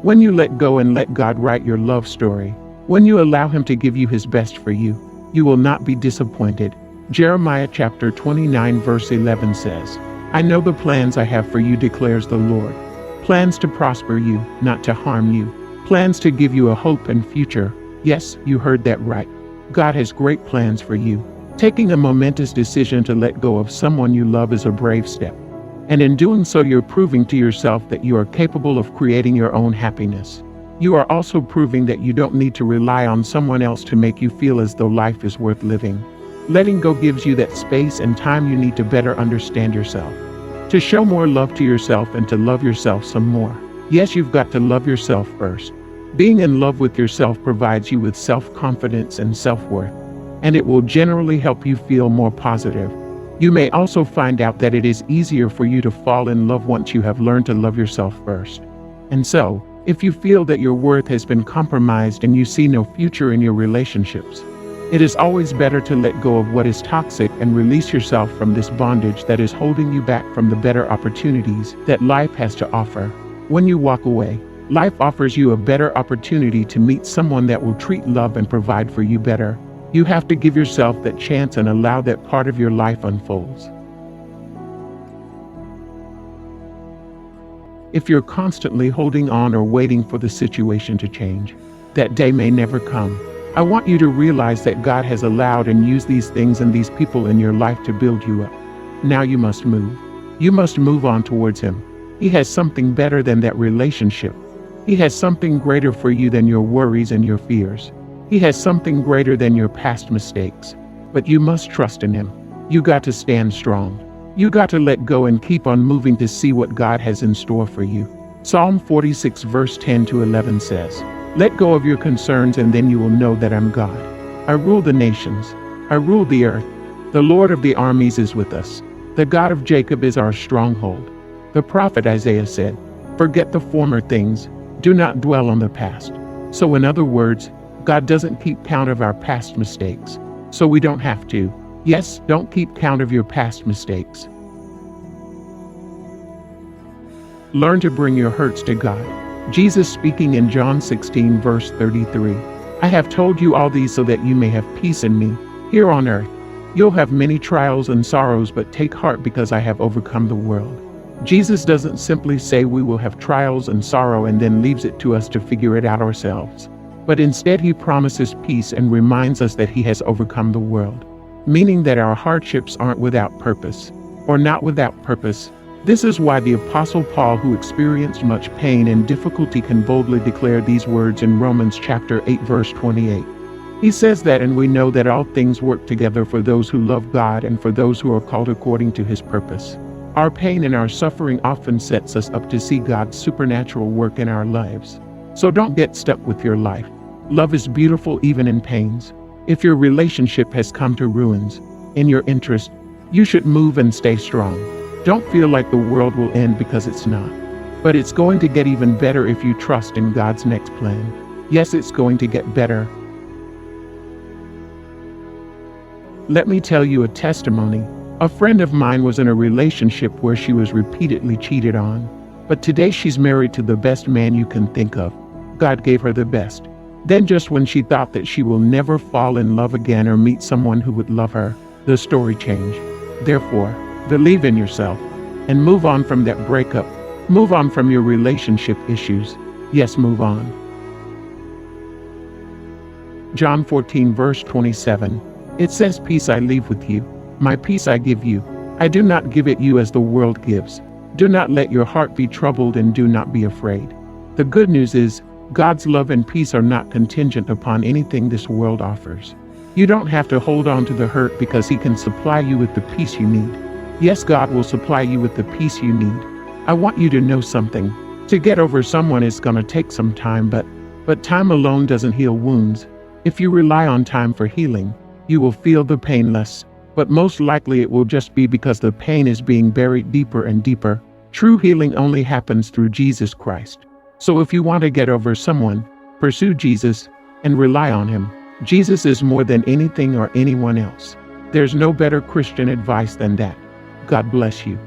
When you let go and let God write your love story, when you allow Him to give you His best for you, you will not be disappointed. Jeremiah chapter 29 verse 11 says, I know the plans I have for you, declares the Lord. Plans to prosper you, not to harm you. Plans to give you a hope and future. Yes, you heard that right. God has great plans for you. Taking a momentous decision to let go of someone you love is a brave step. And in doing so, you're proving to yourself that you are capable of creating your own happiness. You are also proving that you don't need to rely on someone else to make you feel as though life is worth living. Letting go gives you that space and time you need to better understand yourself, to show more love to yourself and to love yourself some more. Yes, you've got to love yourself first. Being in love with yourself provides you with self-confidence and self-worth, and it will generally help you feel more positive. You may also find out that it is easier for you to fall in love once you have learned to love yourself first. And so, if you feel that your worth has been compromised and you see no future in your relationships, it is always better to let go of what is toxic and release yourself from this bondage that is holding you back from the better opportunities that life has to offer. When you walk away, life offers you a better opportunity to meet someone that will treat, love, and provide for you better. You have to give yourself that chance and allow that part of your life unfolds. If you're constantly holding on or waiting for the situation to change, that day may never come. I want you to realize that God has allowed and used these things and these people in your life to build you up. Now you must move. You must move on towards Him. He has something better than that relationship. He has something greater for you than your worries and your fears. He has something greater than your past mistakes. But you must trust in Him. You got to stand strong. You got to let go and keep on moving to see what God has in store for you. Psalm 46 verse 10 to 11 says, Let go of your concerns and then you will know that I'm God. I rule the nations. I rule the earth. The Lord of the armies is with us. The God of Jacob is our stronghold. The prophet Isaiah said, Forget the former things. Do not dwell on the past. So in other words, God doesn't keep count of our past mistakes, so we don't have to. Yes, don't keep count of your past mistakes. Learn to bring your hurts to God. Jesus speaking in John 16 verse 33. I have told you all these so that you may have peace in me. Here on earth, you'll have many trials and sorrows, but take heart because I have overcome the world. Jesus doesn't simply say we will have trials and sorrow and then leaves it to us to figure it out ourselves. But instead He promises peace and reminds us that He has overcome the world, meaning that our hardships aren't without purpose, or not without purpose. This is why the Apostle Paul, who experienced much pain and difficulty, can boldly declare these words in Romans chapter 8 verse 28. He says that, and we know that all things work together for those who love God and for those who are called according to His purpose. Our pain and our suffering often sets us up to see God's supernatural work in our lives. So don't get stuck with your life. Love is beautiful even in pains. If your relationship has come to ruins, in your interest, you should move and stay strong. Don't feel like the world will end, because it's not. But it's going to get even better if you trust in God's next plan. Yes, it's going to get better. Let me tell you a testimony. A friend of mine was in a relationship where she was repeatedly cheated on. But today she's married to the best man you can think of. God gave her the best. Then just when she thought that she will never fall in love again or meet someone who would love her, the story changed. Therefore, believe in yourself and move on from that breakup. Move on from your relationship issues. Yes, move on. John 14 verse 27. It says, Peace I leave with you. My peace I give you. I do not give it you as the world gives. Do not let your heart be troubled and do not be afraid. The good news is, God's love and peace are not contingent upon anything this world offers. You don't have to hold on to the hurt, because He can supply you with the peace you need. Yes, God will supply you with the peace you need. I want you to know something. To get over someone is going to take some time, but time alone doesn't heal wounds. If you rely on time for healing, you will feel the pain less, but most likely it will just be because the pain is being buried deeper and deeper. True healing only happens through Jesus Christ. So if you want to get over someone, pursue Jesus and rely on Him. Jesus is more than anything or anyone else. There's no better Christian advice than that. God bless you.